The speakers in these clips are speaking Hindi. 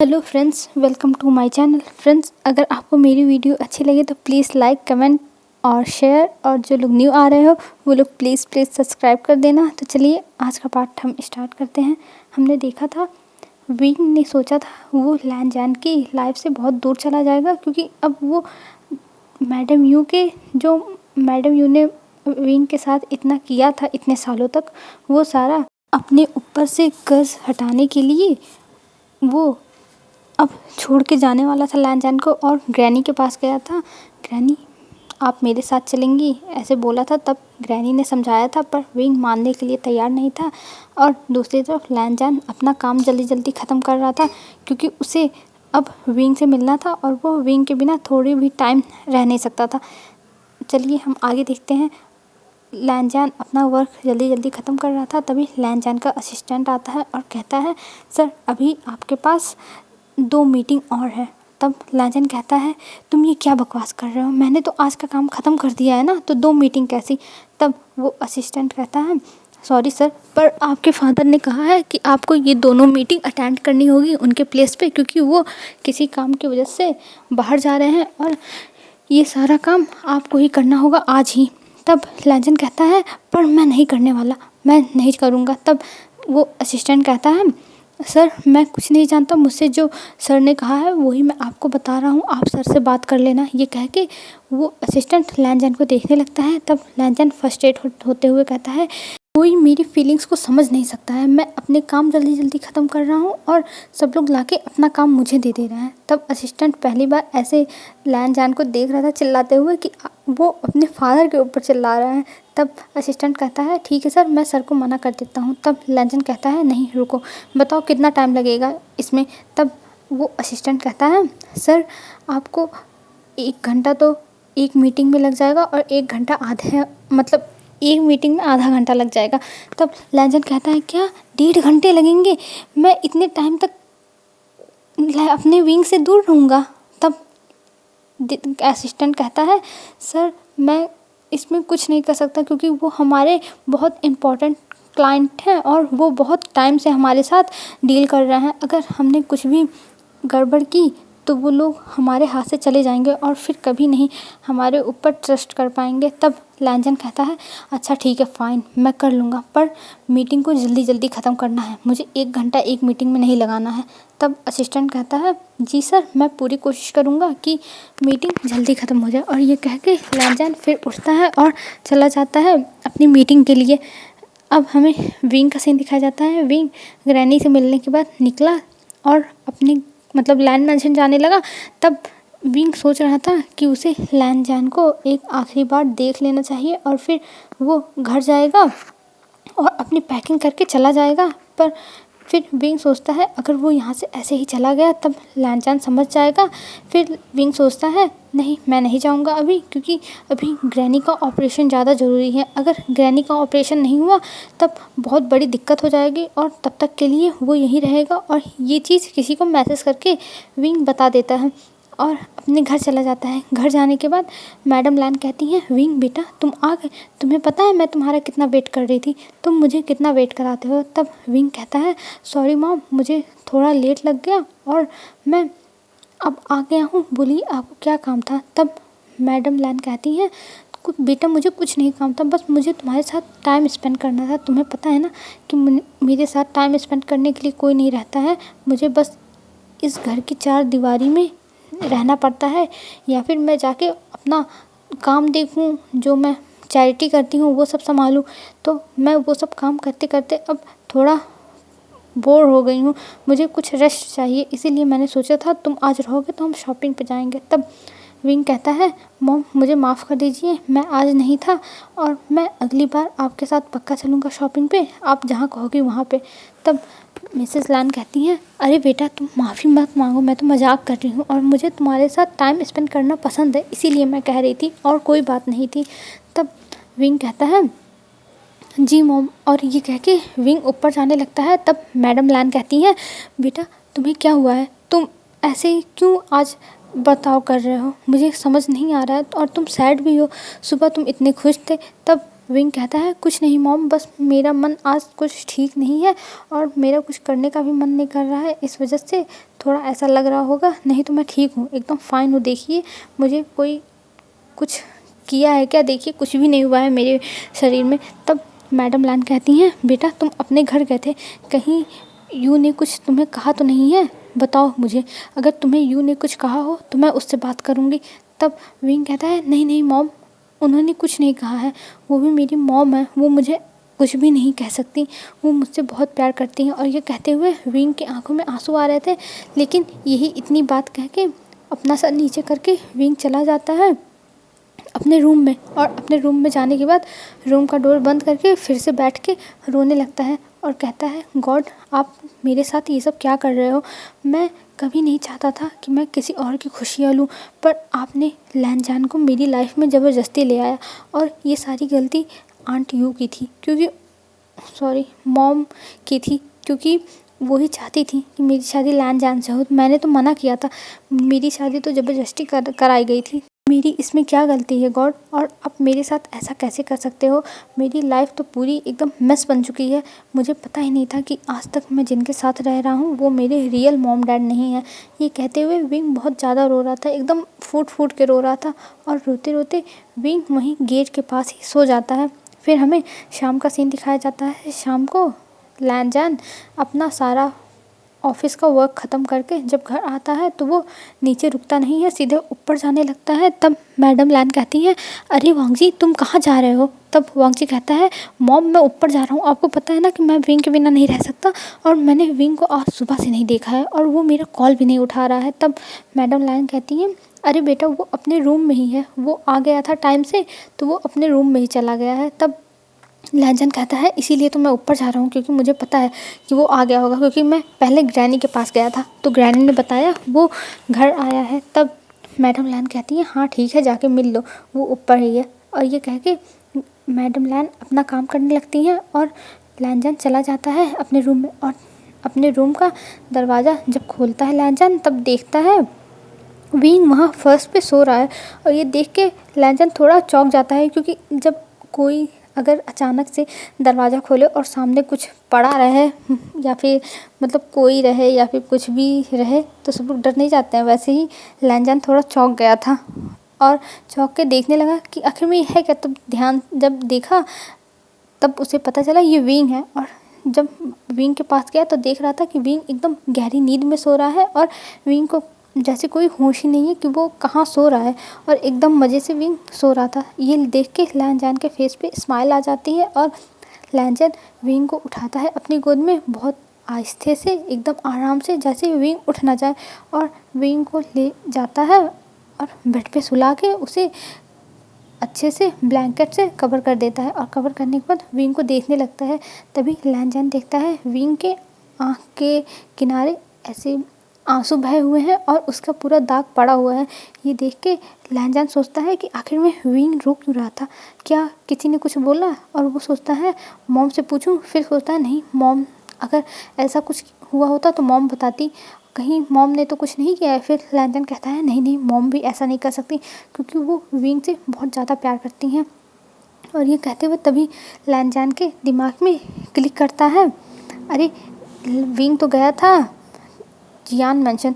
Hello friends, welcome to my channel. Friends, अगर आपको मेरी वीडियो अच्छी लगे तो प्लीज़ लाइक, कमेंट और शेयर, और जो लोग न्यू आ रहे हो वो लोग प्लीज़ सब्सक्राइब कर देना। तो चलिए आज का पार्ट हम स्टार्ट करते हैं। हमने देखा था, विंग ने सोचा था वो लैनजान की लाइफ से बहुत दूर चला जाएगा, क्योंकि अब वो मैडम यू ने विंग के साथ इतना किया था इतने सालों तक, वो सारा अपने ऊपर से कर्ज हटाने के लिए वो अब छोड़ के जाने वाला था लैनजान को, और ग्रैनी के पास गया था। ग्रैनी, आप मेरे साथ चलेंगी, ऐसे बोला था। तब ग्रैनी ने समझाया था, पर विंग मानने के लिए तैयार नहीं था। और दूसरी तरफ लैनजान अपना काम जल्दी जल्दी ख़त्म कर रहा था, क्योंकि उसे अब विंग से मिलना था और वो विंग के बिना थोड़ी भी टाइम रह नहीं सकता था। चलिए हम आगे देखते हैं। लैनजान अपना वर्क जल्दी जल्दी ख़त्म कर रहा था, तभी लैनजान का असिस्टेंट आता है और कहता है, सर अभी आपके पास 2 मीटिंग और है। तब लैनजान कहता है, तुम ये क्या बकवास कर रहे हो, मैंने तो आज का काम ख़त्म कर दिया है ना, तो 2 मीटिंग कैसी। तब वो असिस्टेंट कहता है, सॉरी सर, पर आपके फादर ने कहा है कि आपको ये दोनों मीटिंग अटेंड करनी होगी उनके प्लेस पे, क्योंकि वो किसी काम की वजह से बाहर जा रहे हैं और ये सारा काम आपको ही करना होगा आज ही। तब लैनजान कहता है, पर मैं नहीं करने वाला, मैं नहीं करूँगा। तब वो असिस्टेंट कहता है, सर मैं कुछ नहीं जानता, मुझसे जो सर ने कहा है वही मैं आपको बता रहा हूँ, आप सर से बात कर लेना। ये कह के वो असिस्टेंट लैनजान को देखने लगता है। तब लैनजान फ्रस्ट्रेट होते हुए कहता है, कोई मेरी फीलिंग्स को समझ नहीं सकता है, मैं अपने काम जल्दी जल्दी ख़त्म कर रहा हूँ और सब लोग लाके अपना काम मुझे दे रहे हैं। तब असिस्टेंट पहली बार ऐसे लैनजान को देख रहा था चिल्लाते हुए कि वो अपने फादर के ऊपर चिल्ला रहा है। तब असिस्टेंट कहता है, ठीक है सर, मैं सर को मना कर देता हूँ। तब लैनजान कहता है, नहीं रुको, बताओ कितना टाइम लगेगा इसमें। तब वो असिस्टेंट कहता है, सर आपको 1 घंटा तो एक मीटिंग में लग जाएगा और 1 घंटा एक मीटिंग में आधा घंटा लग जाएगा। तब लैनजान कहता है, क्या 1.5 घंटे लगेंगे, मैं इतने टाइम तक अपने विंग से दूर रहूँगा। तब असिस्टेंट कहता है, सर मैं इसमें कुछ नहीं कर सकता, क्योंकि वो हमारे बहुत इम्पोर्टेंट क्लाइंट हैं और वो बहुत टाइम से हमारे साथ डील कर रहे हैं। अगर हमने कुछ भी गड़बड़ की तो वो लोग हमारे हाथ से चले जाएंगे और फिर कभी नहीं हमारे ऊपर ट्रस्ट कर पाएंगे। तब लैनजान कहता है, अच्छा ठीक है फ़ाइन, मैं कर लूँगा, पर मीटिंग को जल्दी जल्दी ख़त्म करना है, मुझे 1 घंटा एक मीटिंग में नहीं लगाना है। तब असिस्टेंट कहता है, जी सर, मैं पूरी कोशिश करूँगा कि मीटिंग जल्दी ख़त्म हो जाए। और ये कह के लैनजान फिर उठता है और चला जाता है अपनी मीटिंग के लिए। अब हमें विंग का सीन दिखाया जाता है। विंग ग्रैनी से मिलने के बाद निकला और अपनी लैंड मैंशन जाने लगा। तब विंग सोच रहा था कि उसे लैनजान को एक आखिरी बार देख लेना चाहिए और फिर वो घर जाएगा और अपनी पैकिंग करके चला जाएगा। पर फिर विंग सोचता है, अगर वो यहाँ से ऐसे ही चला गया तब लैनजान समझ जाएगा। फिर विंग सोचता है, नहीं मैं नहीं जाऊँगा अभी, क्योंकि अभी ग्रैनी का ऑपरेशन ज़्यादा ज़रूरी है। अगर ग्रैनी का ऑपरेशन नहीं हुआ तब बहुत बड़ी दिक्कत हो जाएगी और तब तक के लिए वो यहीं रहेगा। और ये चीज़ किसी को मैसेज करके विंग बता देता है और अपने घर चला जाता है। घर जाने के बाद मैडम लैन कहती हैं, विंग बेटा तुम आ गए, तुम्हें पता है मैं तुम्हारा कितना वेट कर रही थी, तुम मुझे कितना वेट कराते हो। तब विंग कहता है, सॉरी मॉम, मुझे थोड़ा लेट लग गया और मैं अब आ गया हूँ, बोलिए आपको क्या काम था। तब मैडम लैन कहती हैं, बेटा मुझे कुछ नहीं काम था, बस मुझे तुम्हारे साथ टाइम स्पेंड करना था। तुम्हें पता है ना कि मेरे साथ टाइम स्पेंड करने के लिए कोई नहीं रहता है, मुझे बस इस घर की 4 दीवारी में रहना पड़ता है, या फिर मैं जाके अपना काम देखूं, जो मैं चैरिटी करती हूँ वो सब संभालूं। तो मैं वो सब काम करते करते अब थोड़ा बोर हो गई हूँ, मुझे कुछ रेस्ट चाहिए, इसीलिए मैंने सोचा था तुम आज रहोगे तो हम शॉपिंग पे जाएंगे। तब विंग कहता है, मॉम मुझे माफ़ कर दीजिए, मैं आज नहीं था और मैं अगली बार आपके साथ पक्का चलूँगा शॉपिंग पे, आप जहाँ कहोगी वहाँ पे। तब मिसेस लैन कहती हैं, अरे बेटा तुम माफ़ी मत मांगो, मैं तो मजाक कर रही हूँ और मुझे तुम्हारे साथ टाइम स्पेंड करना पसंद है, इसीलिए मैं कह रही थी और कोई बात नहीं थी। तब विंग कहता है, जी मॉम, और ये कह के विंग ऊपर जाने लगता है। तब मैडम लैन कहती हैं, बेटा तुम्हें क्या हुआ है, तुम ऐसे क्यों आज बर्ताव कर रहे हो, मुझे समझ नहीं आ रहा है, और तुम सैड भी हो, सुबह तुम इतने खुश थे। तब विंग कहता है कुछ नहीं मॉम, बस मेरा मन आज कुछ ठीक नहीं है और मेरा कुछ करने का भी मन नहीं कर रहा है, इस वजह से थोड़ा ऐसा लग रहा होगा, नहीं तो मैं ठीक हूँ, एकदम फाइन हूँ। देखिए मुझे कोई कुछ किया है क्या, देखिए कुछ भी नहीं हुआ है मेरे शरीर में। तब मैडम लैन कहती हैं बेटा तुम अपने घर गए थे, कहीं यू ने कुछ तुम्हें कहा तो नहीं है, बताओ मुझे, अगर तुम्हें यू ने कुछ कहा हो तो मैं उससे बात करूँगी। तब विंग कहता है नहीं नहीं मॉम, उन्होंने कुछ नहीं कहा है, वो भी मेरी मॉम है, वो मुझे कुछ भी नहीं कह सकती, वो मुझसे बहुत प्यार करती हैं। और ये कहते हुए विंग की आंखों में आंसू आ रहे थे, लेकिन यही इतनी बात कह के अपना सर नीचे करके विंग चला जाता है अपने रूम में। और अपने रूम में जाने के बाद रूम का डोर बंद करके फिर से बैठ के रोने लगता है और कहता है गॉड आप मेरे साथ ये सब क्या कर रहे हो, मैं कभी नहीं चाहता था कि मैं किसी और की खुशियाँ लूँ, पर आपने लैन को मेरी लाइफ में ज़बरदस्ती ले आया और ये सारी गलती आंट यू की थी, क्योंकि सॉरी मॉम की थी, क्योंकि वो ही चाहती थी कि मेरी शादी लैन से हो। मैंने तो मना किया था, मेरी शादी तो ज़बरदस्ती कराई गई थी, मेरी इसमें क्या गलती है गॉड, और आप मेरे साथ ऐसा कैसे कर सकते हो, मेरी लाइफ तो पूरी एकदम मेस बन चुकी है, मुझे पता ही नहीं था कि आज तक मैं जिनके साथ रह रहा हूँ वो मेरे रियल मॉम डैड नहीं है। ये कहते हुए विंग बहुत ज़्यादा रो रहा था, एकदम फूट फूट के रो रहा था और रोते रोते विंग वहीं गेट के पास ही सो जाता है। फिर हमें शाम का सीन दिखाया जाता है। शाम को लैन अपना सारा ऑफिस का वर्क ख़त्म करके जब घर आता है तो वो नीचे रुकता नहीं है, सीधे ऊपर जाने लगता है। तब मैडम लैन कहती हैं अरे वांगजी तुम कहाँ जा रहे हो। तब वांगजी कहता है मॉम मैं ऊपर जा रहा हूँ, आपको पता है ना कि मैं विंग के बिना नहीं रह सकता और मैंने विंग को आज सुबह से नहीं देखा है और वो मेरा कॉल भी नहीं उठा रहा है। तब मैडम लैन कहती हैं अरे बेटा वो अपने रूम में ही है, वो आ गया था टाइम से तो वो अपने रूम में ही चला गया है। तब लैन कहता है इसीलिए तो मैं ऊपर जा रहा हूँ, क्योंकि मुझे पता है कि वो आ गया होगा, क्योंकि मैं पहले ग्रैनी के पास गया था तो ग्रैनी ने बताया वो घर आया है। तब मैडम लैन कहती है हाँ ठीक है जाके मिल लो, वो ऊपर ही है। और ये कह के मैडम लैन अपना काम करने लगती हैं और लैन चला जाता है अपने रूम में। और अपने रूम का दरवाज़ा जब खोलता है लैन तब देखता है विंग वहाँ फर्स्ट पे सो रहा है। और ये देख के लैन थोड़ा चौंक जाता है, क्योंकि जब कोई अगर अचानक से दरवाज़ा खोले और सामने कुछ पड़ा रहे या फिर मतलब कोई रहे या फिर कुछ भी रहे तो सब लोग डर नहीं जाते हैं, वैसे ही लैन थोड़ा चौंक गया था और चौंक के देखने लगा कि आखिर में ये है क्या। तब ध्यान जब देखा तब उसे पता चला ये विंग है। और जब विंग के पास गया तो देख रहा था कि विंग एकदम गहरी नींद में सो रहा है और विंग को जैसे कोई होश ही नहीं है कि वो कहाँ सो रहा है और एकदम मज़े से विंग सो रहा था। ये देख के लैन के फेस पे स्माइल आ जाती है और लैन विंग को उठाता है अपनी गोद में बहुत आहिस्ते से, एकदम आराम से, जैसे विंग उठ ना जाए, और विंग को ले जाता है और बेड पे सुला के उसे अच्छे से ब्लैंकेट से कवर कर देता है। और कवर करने के बाद विंग को देखने लगता है। तभी लैन देखता है विंग के आँख के किनारे ऐसे आंसू बहे हुए हैं और उसका पूरा दाग पड़ा हुआ है। ये देख के लैन सोचता है कि आखिर में विंग रो क्यों रहा था, क्या किसी ने कुछ बोला। और वो सोचता है मॉम से पूछूं, फिर सोचता है नहीं मॉम, अगर ऐसा कुछ हुआ होता तो मॉम बताती, कहीं मॉम ने तो कुछ नहीं किया है। फिर लैन कहता है नहीं नहीं मॉम भी ऐसा नहीं कर सकती, क्योंकि वो विंग से बहुत ज़्यादा प्यार करती हैं। और ये कहते हुए तभी लैन के दिमाग में क्लिक करता है अरे विंग तो गया था जियान मैंशन,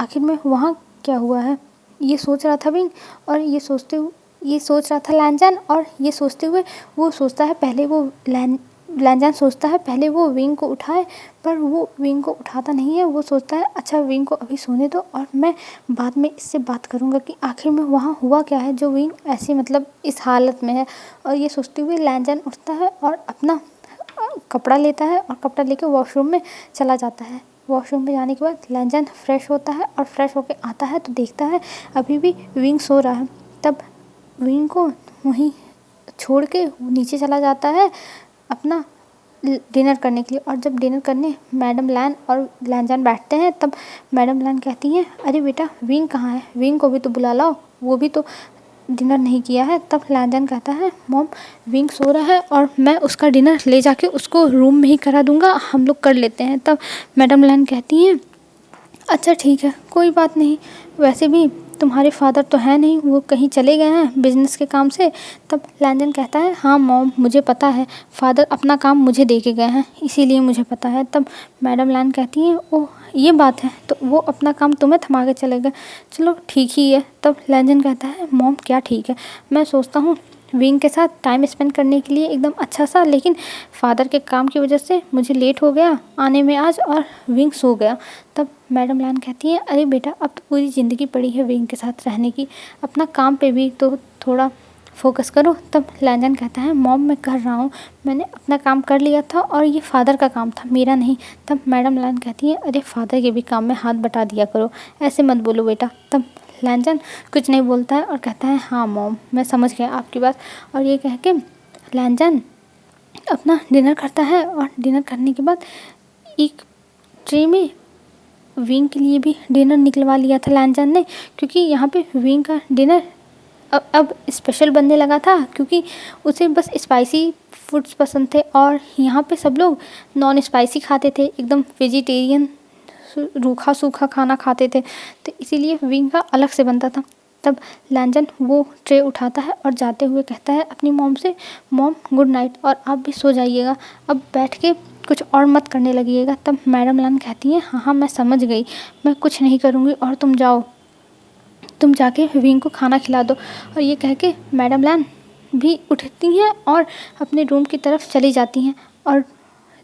आखिर में वहाँ क्या हुआ है। ये सोच रहा था विंग और ये सोच रहा था लैन और ये सोचते हुए वो सोचता है पहले वो लैन सोचता है पहले वो विंग को उठाए, पर वो विंग को उठाता नहीं है। वो सोचता है अच्छा विंग को अभी सोने दो और मैं बाद में इससे बात करूँगा कि आखिर में वहाँ हुआ क्या है जो विंग ऐसी मतलब इस हालत में है। और ये सोचते हुए लैन उठता है और अपना कपड़ा लेता है और कपड़ा लेके वॉशरूम में चला जाता है। वॉशरूम में जाने के बाद लैन फ्रेश होता है और फ्रेश होके आता है तो देखता है अभी भी विंग सो रहा है। तब विंग को वहीं छोड़ के नीचे चला जाता है अपना डिनर करने के लिए। और जब डिनर करने मैडम लैन और लैन बैठते हैं तब मैडम लैन कहती हैं अरे बेटा विंग कहाँ है, विंग को भी तो बुला लाओ, वो भी तो डिनर नहीं किया है। तब लैन कहता है मॉम विंग सो रहा है और मैं उसका डिनर ले जाके उसको रूम में ही करा दूंगा, हम लोग कर लेते हैं। तब मैडम लैन कहती हैं अच्छा ठीक है कोई बात नहीं, वैसे भी तुम्हारे फादर तो है नहीं, वो कहीं चले गए हैं बिजनेस के काम से। तब लैंजन कहता है हाँ मॉम, मुझे पता है, फादर अपना काम मुझे दे के गए हैं, इसीलिए मुझे पता है। तब मैडम लैन कहती हैं ओह ये बात है, तो वो अपना काम तुम्हें थमा के चले गए, चलो ठीक ही है। तब लैंजन कहता है मॉम क्या ठीक है, मैं सोचता हूँ विंग के साथ टाइम स्पेंड करने के लिए एकदम अच्छा सा, लेकिन फादर के काम की वजह से मुझे लेट हो गया आने में आज, और विंग सो गया। तब मैडम लैन कहती हैं अरे बेटा, अब तो पूरी ज़िंदगी पड़ी है विंग के साथ रहने की, अपना काम पे भी तो थोड़ा फोकस करो। तब लैंजन कहता है मॉम मैं कर रहा हूँ, मैंने अपना काम कर लिया था और ये फादर का काम था, मेरा नहीं। तब मैडम लैन कहती है अरे फादर के भी काम में हाथ बटा दिया करो, ऐसे मत बोलो बेटा। तब लैंजन कुछ नहीं बोलता है और कहता है हाँ मॉम, मैं समझ गया आपकी बात। और ये कह के लैंजन अपना डिनर करता है, और डिनर करने के बाद एक ट्रे में विंग के लिए भी डिनर निकलवा लिया था लैंजन ने, क्योंकि यहाँ पे विंग का डिनर अब स्पेशल बनने लगा था, क्योंकि उसे बस स्पाइसी फूड्स पसंद थे और यहाँ पे सब लोग नॉन स्पाइसी खाते थे, एकदम वेजिटेरियन रूखा सूखा खाना खाते थे, तो इसीलिए विंग का अलग से बनता था। तब लैंजन वो ट्रे उठाता है और जाते हुए कहता है अपनी मॉम से मॉम गुड नाइट, और आप भी सो जाइएगा, अब बैठ के कुछ और मत करने लगिएगा। तब मैडम लैन कहती हैं हाँ हाँ मैं समझ गई, मैं कुछ नहीं करूँगी, और तुम जाओ, तुम जाके विंग को खाना खिला दो। और ये कह के मैडम लैन भी उठती हैं और अपने रूम की तरफ चली जाती हैं। और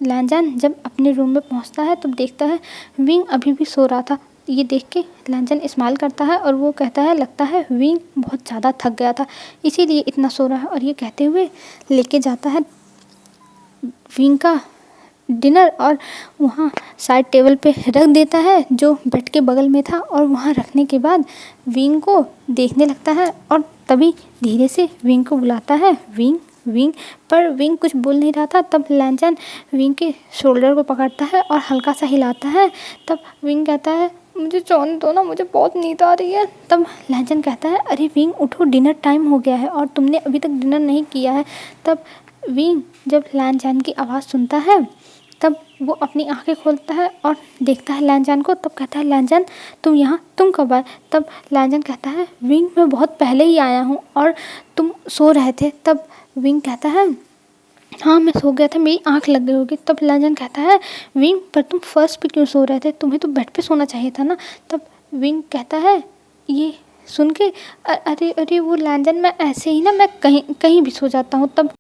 लैंजन जब अपने रूम में पहुंचता है तब देखता है विंग अभी भी सो रहा था। ये देख के लैंजन स्माइल करता है और वो कहता है लगता है विंग बहुत ज़्यादा थक गया था, इसीलिए इतना सो रहा है। और ये कहते हुए लेके जाता है विंग का डिनर और वहाँ साइड टेबल पे रख देता है जो बेड के बगल में था। और वहाँ रखने के बाद विंग को देखने लगता है और तभी धीरे से विंग को बुलाता है विंग विंग, पर विंग कुछ बोल नहीं रहा था। तब लैंजन विंग के शोल्डर को पकड़ता है और हल्का सा हिलाता है। तब विंग कहता है मुझे सोने दो ना, मुझे बहुत नींद आ रही है। तब लैंजन कहता है अरे विंग उठो, डिनर टाइम हो गया है और तुमने अभी तक डिनर नहीं किया है। तब विंग जब लैंजन की आवाज़ सुनता है तब वो अपनी आंखें खोलता है और देखता है लैंजन को। तब कहता है लैंजन तुम यहाँ, तुम कब आए? तब लैंजन कहता है विंग मैं बहुत पहले ही आया हूँ और तुम सो रहे थे। तब विंग कहता है हाँ मैं सो गया था, मेरी आंख लग गई होगी। तब लैंजन कहता है विंग पर तुम फर्श पे क्यों सो रहे थे, तुम्हें तो बेड पे सोना चाहिए था ना। तब विंग कहता है ये सुन के अरे अरे वो लैंजन मैं ऐसे ही ना, मैं कहीं कहीं भी सो जाता हूँ। तब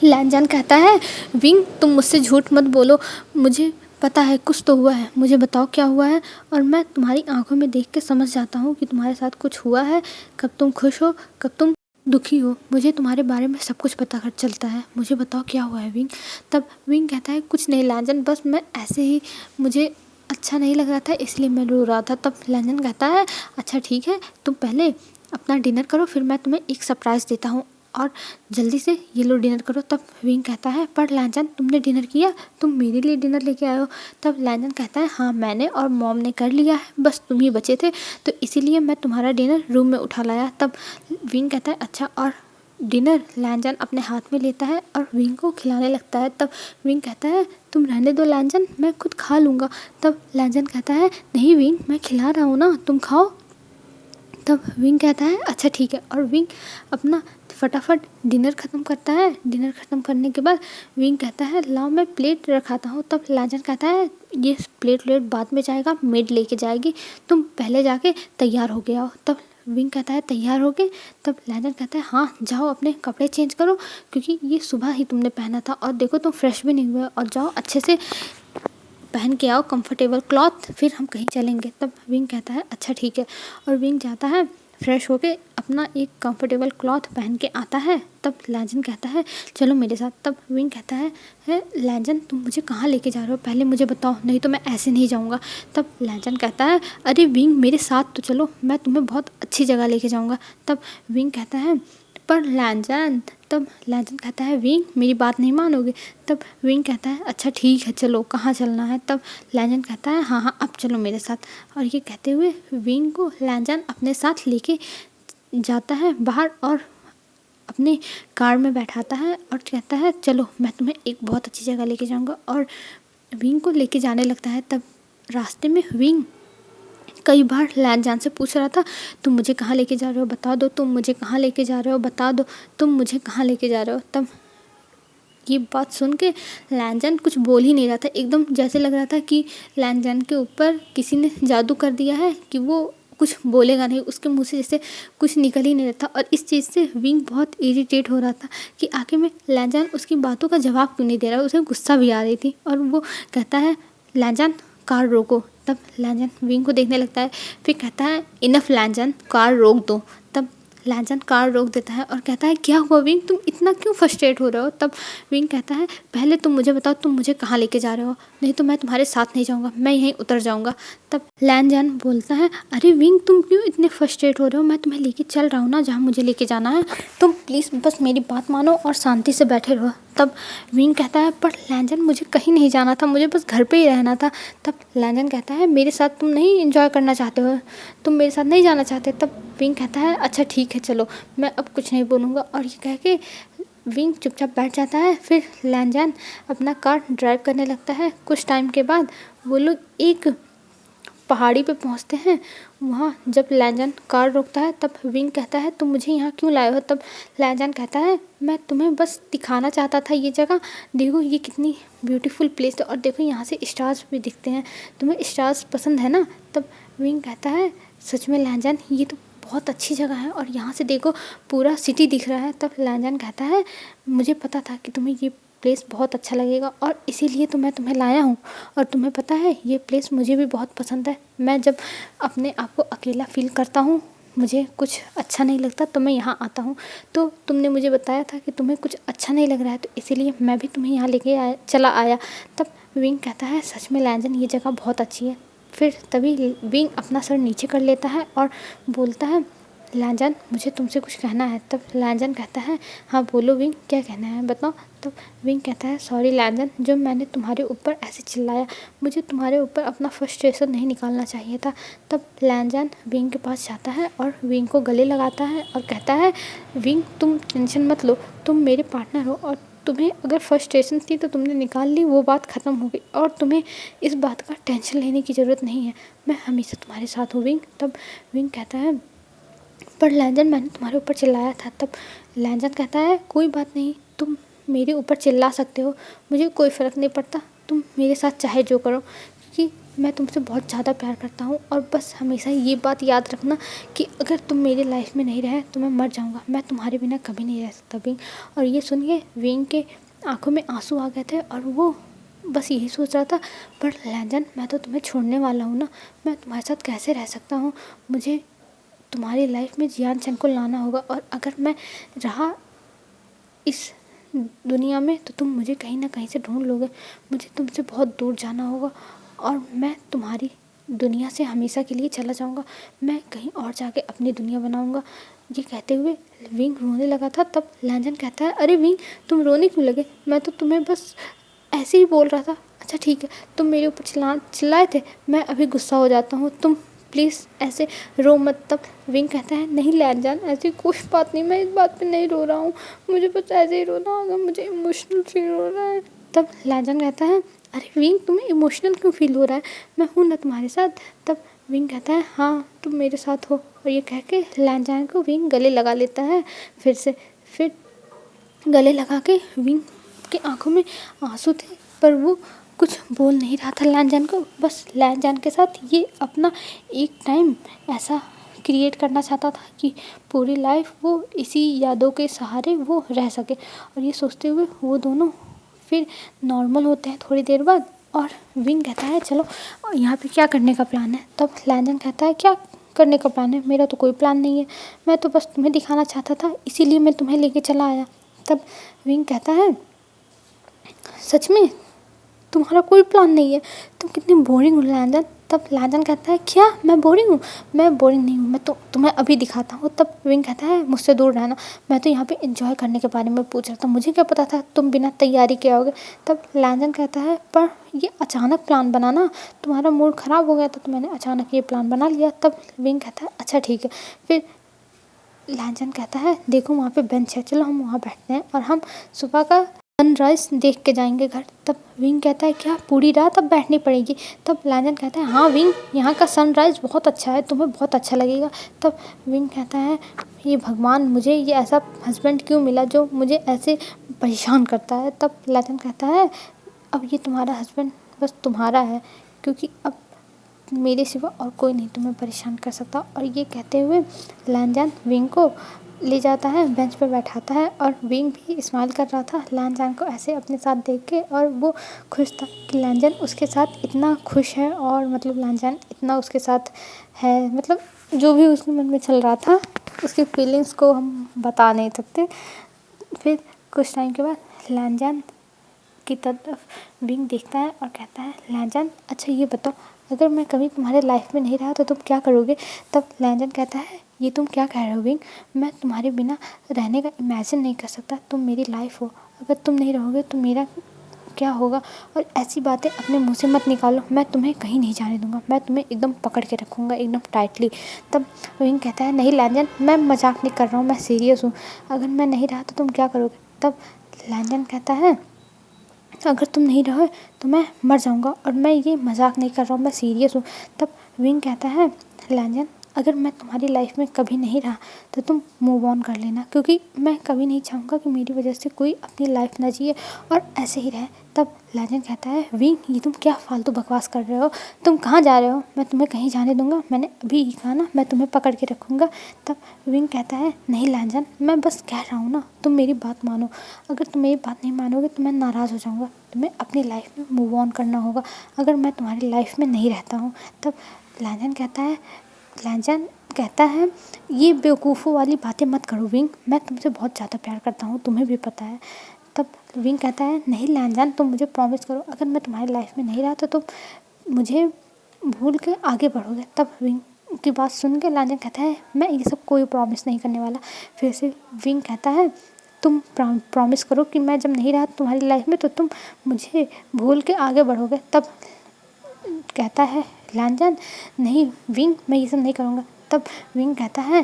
लैंजन कहता है विंग तुम मुझसे झूठ मत बोलो, मुझे पता है कुछ तो हुआ है, मुझे बताओ क्या हुआ है, और मैं तुम्हारी आंखों में देख के समझ जाता हूँ कि तुम्हारे साथ कुछ हुआ है, कब तुम खुश हो कब तुम दुखी हो, मुझे तुम्हारे बारे में सब कुछ पता कर चलता है, मुझे बताओ क्या हुआ है विंग। तब विंग कहता है कुछ नहीं लैंजन, बस मैं ऐसे ही, मुझे अच्छा नहीं लग रहा था इसलिए मैं रो रहा था। तब लैंजन कहता है अच्छा ठीक है, तुम पहले अपना डिनर करो, फिर मैं तुम्हें एक सरप्राइज़ देता हूँ और जल्दी से ये लो डिनर करो। तब विंग कहता है पर लैंजन तुमने डिनर किया, तुम मेरे लिए डिनर लेके आए हो। तब लैंजन कहता है हाँ मैंने और मॉम ने कर लिया है, बस तुम ही बचे थे तो इसीलिए मैं तुम्हारा डिनर रूम में उठा लाया। तब विंग कहता है अच्छा, और डिनर लैंजन अपने हाथ में लेता है और विंग को खिलाने लगता है। तब विंग कहता है तुम रहने दो लैंजन, मैं खुद खा लूँगा। तब लैंजन कहता है नहीं विंग मैं खिला रहा हूँ ना, तुम खाओ। तब विंग कहता है अच्छा ठीक है, और विंग अपना फटाफट डिनर ख़त्म करता है। डिनर ख़त्म करने के बाद विंग कहता है लाओ मैं प्लेट रखाता हूँ। तब लैंजन कहता है ये प्लेट बाद में जाएगा, मेड लेके जाएगी, तुम पहले जाके तैयार हो गया हो। तब विंग कहता है तैयार हो गए। तब लैंजन कहता है हाँ जाओ अपने कपड़े चेंज करो, क्योंकि ये सुबह ही तुमने पहना था और देखो तुम फ्रेश भी नहीं हुए, और जाओ अच्छे से पहन के आओ कंफर्टेबल क्लॉथ, फिर हम कहीं चलेंगे। तब विंग कहता है अच्छा ठीक है, और विंग जाता है फ्रेश होके अपना एक कंफर्टेबल क्लॉथ पहन के आता है। तब लैंजन कहता है चलो मेरे साथ। तब विंग कहता है लैंजन तुम मुझे कहाँ लेके जा रहे हो, पहले मुझे बताओ, नहीं तो मैं ऐसे नहीं जाऊँगा। तब लैंजन कहता है अरे विंग मेरे साथ तो चलो, मैं तुम्हें बहुत अच्छी जगह लेके जाऊँगा। तब विंग कहता है पर लैंजन, तब लैंजन कहता है विंग मेरी बात नहीं मानोगे। तब विंग कहता है अच्छा ठीक है चलो, कहाँ चलना है। तब लैंजन कहता है हाँ हाँ अब चलो मेरे साथ। और ये कहते हुए विंग को लैंजन अपने साथ लेके जाता है बाहर और अपने कार में बैठाता है और कहता है चलो मैं तुम्हें एक बहुत अच्छी जगह लेके जाऊँगा, और विंग को लेके जाने लगता है। तब रास्ते में विंग कई बार लैनजान से पूछ रहा था, तुम मुझे कहाँ लेके जा रहे हो बता दो, तुम मुझे कहाँ लेके जा रहे हो बता दो, तुम मुझे कहाँ लेके जा रहे हो। तब ये बात सुन के लैनजान कुछ बोल ही नहीं रहा था, एकदम जैसे लग रहा था कि लैनजान के ऊपर किसी ने जादू कर दिया है कि वो कुछ बोलेगा नहीं, उसके मुंह से जैसे कुछ निकल ही नहीं रहा था। और इस चीज़ से विंग बहुत इरिटेट हो रहा था कि आखिर में लैनजान उसकी बातों का जवाब क्यों नहीं दे रहा। उसे गुस्सा भी आ रही थी और वो कहता है, लैनजान कार रोको। तब लैनजान विंग को देखने लगता है, फिर कहता है, इनफ लैनजान, कार रोक दो। तब लैनजान कार रोक देता है और कहता है, क्या हुआ विंग, तुम इतना क्यों फ्रस्ट्रेट हो रहे हो। तब विंग कहता है, पहले तुम मुझे बताओ तुम मुझे कहाँ लेके जा रहे हो, नहीं तो मैं तुम्हारे साथ नहीं जाऊँगा, मैं यहीं उतर जाऊँगा। तब लैनजान बोलता है, अरे विंग तुम क्यों इतने फ्रस्ट्रेट हो रहे हो, मैं तुम्हें लेके चल रहा हूँ ना जहाँ मुझे लेके जाना है, तुम प्लीज़ बस मेरी बात मानो और शांति से बैठे रहो। तब विंग कहता है, पर लैनजान मुझे कहीं नहीं जाना था, मुझे बस घर पे ही रहना था। तब लैनजान कहता है, मेरे साथ तुम नहीं एंजॉय करना चाहते हो, तुम मेरे साथ नहीं जाना चाहते। तब विंग कहता है, अच्छा ठीक है चलो, मैं अब कुछ नहीं बोलूँगा। और ये कह के विंग चुपचाप बैठ जाता है। फिर लैनजान अपना कार ड्राइव करने लगता है। कुछ टाइम के बाद वो लोग एक पहाड़ी पे पहुंचते हैं। वहाँ जब लैनजान कार रोकता है तब विंग कहता है, तुम मुझे यहाँ क्यों लाए हो। तब लैनजान कहता है, मैं तुम्हें बस दिखाना चाहता था ये जगह, देखो ये कितनी ब्यूटीफुल प्लेस है और देखो यहाँ से स्टार्स भी दिखते हैं, तुम्हें स्टार्स पसंद है ना। तब विंग कहता है, सच में लैनजान ये तो बहुत अच्छी जगह है और यहाँ से देखो पूरा सिटी दिख रहा है। तब लैनजान कहता है, मुझे पता था कि तुम्हें ये प्लेस बहुत अच्छा लगेगा और इसीलिए तो मैं तुम्हें लाया हूँ। और तुम्हें पता है ये प्लेस मुझे भी बहुत पसंद है, मैं जब अपने आप को अकेला फील करता हूँ, मुझे कुछ अच्छा नहीं लगता तो मैं यहाँ आता हूँ। तो तुमने मुझे बताया था कि तुम्हें कुछ अच्छा नहीं लग रहा है, तो इसीलिए मैं भी तुम्हें यहाँ लेके चला आया। तब विंग कहता है, सच में लैनजान ये जगह बहुत अच्छी है। फिर तभी विंग अपना सर नीचे कर लेता है और बोलता है, लैनजान मुझे तुमसे कुछ कहना है। तब लैनजान कहता है, हाँ बोलो विंग, क्या कहना है बताओ। तब विंग कहता है, सॉरी लैनजान, जो मैंने तुम्हारे ऊपर ऐसे चिल्लाया, मुझे तुम्हारे ऊपर अपना फ्रस्ट्रेशन नहीं निकालना चाहिए था। तब लैनजान विंग के पास जाता है और विंग को गले लगाता है और कहता है, विंग तुम टेंशन मत लो, तुम मेरे पार्टनर हो और तुम्हें अगर फ्रस्ट्रेशन थी तो तुमने निकाल ली, वो बात ख़त्म हो गई और तुम्हें इस बात का टेंशन लेने की ज़रूरत नहीं है, मैं हमेशा तुम्हारे साथ हूँ विंग। तब विंग कहता है, पर लैनजान मैंने तुम्हारे ऊपर चिल्लाया था। तब लैनजान कहता है, कोई बात नहीं, तुम मेरे ऊपर चिल्ला सकते हो, मुझे कोई फ़र्क नहीं पड़ता, तुम मेरे साथ चाहे जो करो, क्योंकि मैं तुमसे बहुत ज़्यादा प्यार करता हूँ। और बस हमेशा ये बात याद रखना कि अगर तुम मेरी लाइफ में नहीं रहे तो मैं मर जाऊँगा, मैं तुम्हारे बिना कभी नहीं रह सकता विंग। और ये सुन के विंग के आँखों में आंसू आ गए थे और वो बस यही सोच रहा था, पर लैनजान मैं तो तुम्हें छोड़ने वाला हूँ ना, मैं तुम्हारे साथ कैसे रह सकता हूँ, मुझे तुम्हारी लाइफ में जियान चैन को लाना होगा और अगर मैं रहा इस दुनिया में तो तुम मुझे कहीं ना कहीं से ढूंढ लोगे, मुझे तुमसे बहुत दूर जाना होगा और मैं तुम्हारी दुनिया से हमेशा के लिए चला जाऊंगा, मैं कहीं और जाके अपनी दुनिया बनाऊंगा। ये कहते हुए विंग रोने लगा था। तब लैनजान कहता है, अरे विंग तुम रोने क्यों लगे, मैं तो तुम्हें बस ऐसे ही बोल रहा था। अच्छा ठीक है, तुम मेरे ऊपर चिल्लाए थे, मैं अभी गुस्सा हो जाता हूँ, तुम प्लीज़ ऐसे रो मत। तब विंग कहता है, नहीं लैनजान ऐसी कुछ बात नहीं, मैं इस बात पे नहीं रो रहा हूँ, मुझे बस ऐसे ही रोना होगा, मुझे इमोशनल फील हो रहा है। तब लैनजान कहता है, अरे विंग तुम्हें इमोशनल क्यों फील हो रहा है, मैं हूँ ना तुम्हारे साथ। तब विंग कहता है, हाँ तुम मेरे साथ हो। और ये कह के लैनजान को विंग गले लगा लेता है फिर से। फिर गले लगा के विंग की आंखों में आंसू थे पर वो कुछ बोल नहीं रहा था लैनजान को, बस लैनजान के साथ ये अपना एक टाइम ऐसा क्रिएट करना चाहता था कि पूरी लाइफ वो इसी यादों के सहारे वो रह सके। और ये सोचते हुए वो दोनों फिर नॉर्मल होते हैं थोड़ी देर बाद। और विंग कहता है, चलो यहाँ पे क्या करने का प्लान है। तब लैनजान कहता है, क्या करने का प्लान है, मेरा तो कोई प्लान नहीं है, मैं तो बस तुम्हें दिखाना चाहता था, इसीलिए मैं तुम्हें लेके चला आया। तब विंग कहता है, सच में तुम्हारा कोई प्लान नहीं है, तुम कितनी बोरिंग हो लैनजान। तब लैनजान कहता है, क्या मैं बोरिंग हूँ, मैं बोरिंग नहीं हूँ, मैं तो तुम्हें अभी दिखाता हूँ। तब विंग कहता है, मुझसे दूर रहना, मैं तो यहाँ पे एंजॉय करने के बारे में पूछ रहा था, मुझे क्या पता था तुम बिना तैयारी के आओगे। तब लैनजान कहता है, पर ये अचानक प्लान बना ना, तुम्हारा मूड ख़राब हो गया था तो मैंने अचानक ये प्लान बना लिया। तब विंग कहता है, अच्छा ठीक है। फिर लैनजान कहता है, देखो वहाँ पे बेंच है, चलो हम वहाँ बैठते हैं और हम सुबह का सनराइज देख के जाएंगे घर। तब विंग कहता है क्या पूरी रात अब बैठनी पड़ेगी? तब लैंजन कहता है हाँ विंग, यहाँ का सनराइज बहुत अच्छा है, तुम्हें बहुत अच्छा लगेगा। तब विंग कहता है ये भगवान, मुझे ये ऐसा हस्बैंड क्यों मिला जो मुझे ऐसे परेशान करता है। तब लैंजन कहता है अब ये तुम्हारा हस्बैंड बस तुम्हारा है, क्योंकि अब मेरे सिवा और कोई नहीं तुम्हें परेशान कर सकता। और ये कहते हुए लैंजन विंग को ले जाता है, बेंच पे बैठाता है, और विंग भी स्माइल कर रहा था लैंजन को ऐसे अपने साथ देख के, और वो खुश था कि लैंजन उसके साथ इतना खुश है, और मतलब लैंजन इतना उसके साथ है, मतलब जो भी उसके मन में चल रहा था उसकी फीलिंग्स को हम बता नहीं सकते। फिर कुछ टाइम के बाद लैंजन की तरफ विंग देखता है और कहता है लैंजन अच्छा ये बताओ, अगर मैं कभी तुम्हारे लाइफ में नहीं रहा तो तुम क्या करोगे? तब लैंजन कहता है ये तुम क्या कह रहे हो विंग, मैं तुम्हारे बिना रहने का इमेजिन नहीं कर सकता, तुम मेरी लाइफ हो, अगर तुम नहीं रहोगे तो मेरा क्या होगा? और ऐसी बातें अपने मुंह से मत निकालो, मैं तुम्हें कहीं नहीं जाने दूंगा, मैं तुम्हें एकदम पकड़ के रखूँगा एकदम टाइटली। तब विंग कहता है नहीं लैंजन, मैं मजाक नहीं कर रहा हूँ, मैं सीरियस हूँ, अगर मैं नहीं रहा तो तुम क्या करोगे? तब लैंजन कहता है अगर तुम नहीं रहे तो मैं मर जाऊंगा, और मैं ये मजाक नहीं कर रहा हूँ, मैं सीरियस हूँ। तब विंग कहता है लैंजन अगर मैं तुम्हारी लाइफ में कभी नहीं रहा तो तुम मूव ऑन कर लेना, क्योंकि मैं कभी नहीं चाहूँगा कि मेरी वजह से कोई अपनी लाइफ ना जिए और ऐसे ही रहे। तब लैंजन कहता है विंग ये तुम क्या फालतू बकवास कर रहे हो, तुम कहाँ जा रहे हो? मैं तुम्हें कहीं जाने दूंगा, मैंने अभी ही कहा ना मैं तुम्हें पकड़ के रखूँगा। तब विंग कहता है नहीं लैंजन, मैं बस कह रहा हूँ ना, तुम मेरी बात मानो, अगर तुम मेरी बात नहीं मानोगे तो मैं नाराज़ हो जाऊँगा, तुम्हें अपनी लाइफ में मूव ऑन करना होगा अगर मैं तुम्हारी लाइफ में नहीं रहता हूँ। तब लैंजन कहता है ये बेवकूफ़ों वाली बातें मत करो विंग, मैं तुमसे बहुत ज़्यादा प्यार करता हूँ, तुम्हें भी पता है। तब विंग कहता है नहीं लैंजन, तुम मुझे प्रॉमिस करो अगर मैं तुम्हारी लाइफ में नहीं रहा तो तुम मुझे भूल के आगे बढ़ोगे। तब विंग की बात सुन के लैंजन कहता है मैं ये सब कोई प्रॉमिस नहीं करने वाला। फिर से विंग कहता है तुम प्रॉमिस करो कि मैं जब नहीं रहा तुम्हारी लाइफ में तो तुम मुझे भूल के आगे बढ़ोगे। तब कहता है लैंजन नहीं विंग, मैं ये सब नहीं करूँगा। तब विंग कहता है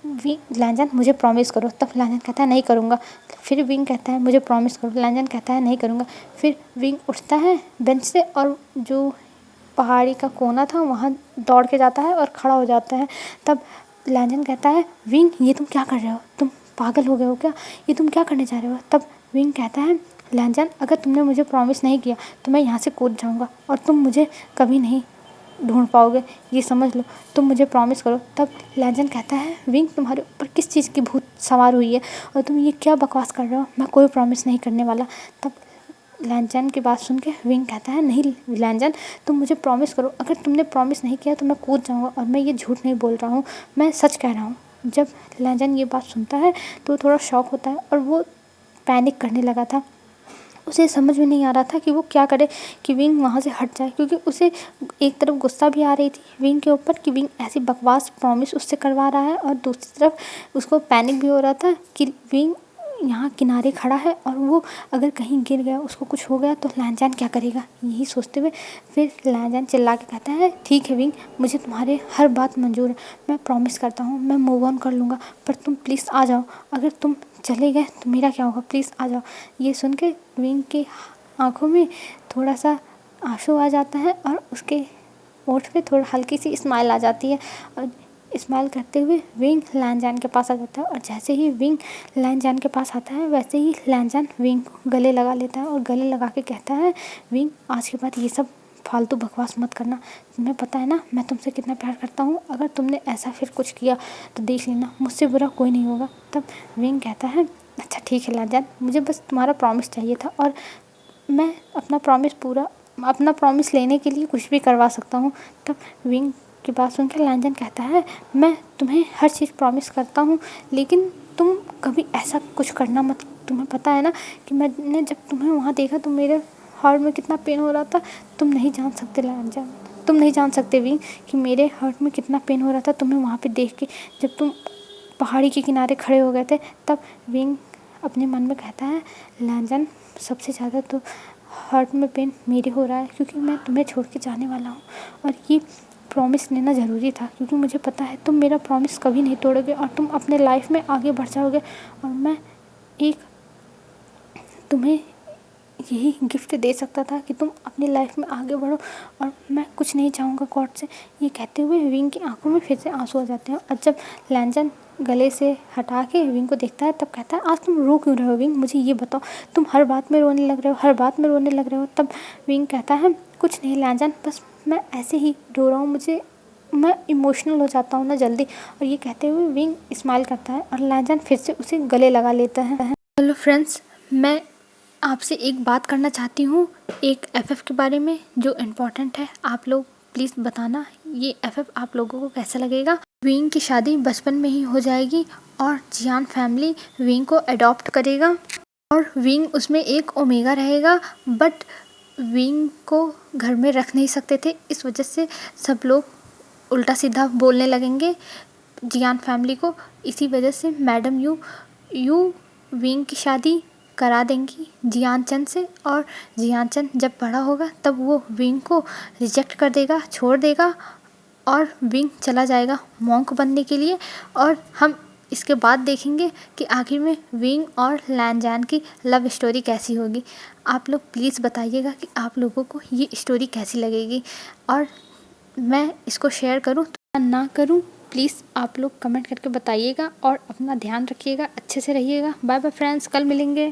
लैंजन मुझे प्रॉमिस करो। तब लैंजन कहता है नहीं करूँगा। फिर विंग कहता है मुझे प्रॉमिस करो। लैंजन कहता है नहीं करूँगा। फिर विंग उठता है बेंच से और जो पहाड़ी का कोना था वहाँ दौड़ के जाता है और खड़ा हो जाता है। तब लैंजन कहता है विंग ये तुम क्या कर रहे हो, तुम पागल हो गए हो क्या, ये तुम क्या करने जा रहे हो? तब विंग कहता है लैंजन अगर तुमने मुझे प्रॉमिस नहीं किया तो मैं यहाँ से कूद जाऊँगा और तुम मुझे कभी नहीं ढूंढ पाओगे, ये समझ लो, तुम मुझे प्रॉमिस करो। तब लैंजन कहता है विंग तुम्हारे ऊपर किस चीज़ की भूत सवार हुई है और तुम ये क्या बकवास कर रहे हो, मैं कोई प्रॉमिस नहीं करने वाला। तब लैंजन की बात सुन के विंग कहता है नहीं लैंजन तुम मुझे प्रॉमिस करो, अगर तुमने प्रॉमिस नहीं किया तो मैं कूद जाऊँगा और मैं ये झूठ नहीं बोल रहा हूँ, मैं सच कह रहा हूँ। जब लैंजन ये बात सुनता है तो थोड़ा शॉक होता है और वो पैनिक करने लगा था। उसे समझ में नहीं आ रहा था कि वो क्या करे कि विंग वहाँ से हट जाए, क्योंकि उसे एक तरफ गुस्सा भी आ रही थी विंग के ऊपर कि विंग ऐसी बकवास प्रॉमिस उससे करवा रहा है, और दूसरी तरफ उसको पैनिक भी हो रहा था कि विंग यहाँ किनारे खड़ा है और वो अगर कहीं गिर गया, उसको कुछ हो गया तो लैंजन क्या करेगा, यही सोचते हुए फिर लैंजन चिल्ला के कहता है ठीक है विंग, मुझे तुम्हारे हर बात मंजूर है, मैं प्रॉमिस करता हूँ मैं मूव ऑन कर लूँगा, पर तुम प्लीज़ आ जाओ, अगर तुम चले गए तो मेरा क्या होगा, प्लीज़ आ जाओ। ये सुन के विंग की आँखों में थोड़ा सा आंसू आ जाता है और उसके होंठ पे थोड़ा हल्की सी स्माइल आ जाती है, और स्माइल करते हुए विंग लैंजन के पास आ जाता है। और जैसे ही विंग लैंजन के पास आता है वैसे ही लैंजन विंग को गले लगा लेता है और गले लगा के कहता है विंग आज के बाद ये सब फालतू बकवास मत करना, तुम्हें पता है ना मैं तुमसे कितना प्यार करता हूँ, अगर तुमने ऐसा फिर कुछ किया तो देख लेना मुझसे बुरा कोई नहीं होगा। तब विंग कहता है अच्छा ठीक है लैंजन, मुझे बस तुम्हारा प्रॉमिस चाहिए था और मैं अपना प्रॉमिस लेने के लिए कुछ भी करवा सकता हूँ। तब विंग की बात सुनकर लैंजन कहता है मैं तुम्हें हर चीज़ प्रॉमिस करता हूँ, लेकिन तुम कभी ऐसा कुछ करना मत, तुम्हें पता है ना कि मैंने जब तुम्हें वहाँ देखा तो मेरे हार्ट में कितना पेन हो रहा था, तुम नहीं जान सकते लैंजन, तुम नहीं जान सकते विंग कि मेरे हार्ट में कितना पेन हो रहा था तुम्हें वहाँ पे देख के, जब तुम पहाड़ी के किनारे खड़े हो गए थे। तब विंग अपने मन में कहता है लैंजन सबसे ज़्यादा तो हार्ट में पेन मेरे हो रहा है क्योंकि मैं तुम्हें छोड़ के जाने वाला हूँ, और ये प्रॉमिस लेना ज़रूरी था क्योंकि मुझे पता है तुम मेरा प्रॉमिस कभी नहीं तोड़ोगे और तुम अपने लाइफ में आगे बढ़ जाओगे, और मैं एक तुम्हें यही गिफ्ट दे सकता था कि तुम अपनी लाइफ में आगे बढ़ो और मैं कुछ नहीं चाहूँगा गॉड से। ये कहते हुए विंग की आंखों में फिर से आंसू आ जाते हैं और जब लैंजन गले से हटा के विंग को देखता है तब कहता है, आज तुम रो क्यों रहे हो विंग, मुझे ये बताओ, तुम हर बात में रोने लग रहे हो, हर बात में रोने लग रहे हो। तब विंग कहता है, कुछ नहीं लैंजन, बस मैं ऐसे ही रो रहा हूँ, मैं इमोशनल हो जाता हूँ ना जल्दी। और ये कहते हुए विंग स्माइल करता है और लैंजन फिर से उसे गले लगा लेता है। हेलो फ्रेंड्स, मैं आपसे एक बात करना चाहती हूँ एक एफएफ के बारे में जो इम्पोर्टेंट है। आप लोग प्लीज़ बताना ये एफएफ आप लोगों को कैसा लगेगा। विंग की शादी बचपन में ही हो जाएगी और जियान फैमिली विंग को अडॉप्ट करेगा और विंग उसमें एक ओमेगा रहेगा, बट विंग को घर में रख नहीं सकते थे, इस वजह से सब लोग उल्टा सीधा बोलने लगेंगे जियान फैमिली को। इसी वजह से मैडम यू विंग की शादी करा देंगी जियान चंद से और जियान चंद जब बड़ा होगा तब वो विंग को रिजेक्ट कर देगा, छोड़ देगा और विंग चला जाएगा मॉन्क बनने के लिए। और हम इसके बाद देखेंगे कि आखिर में विंग और लैंजन की लव स्टोरी कैसी होगी। आप लोग प्लीज़ बताइएगा कि आप लोगों को ये स्टोरी कैसी लगेगी और मैं इसको शेयर करूँ तो ना करूँ, प्लीज़ आप लोग कमेंट करके बताइएगा और अपना ध्यान रखिएगा, अच्छे से रहिएगा। बाय बाय फ्रेंड्स, कल मिलेंगे।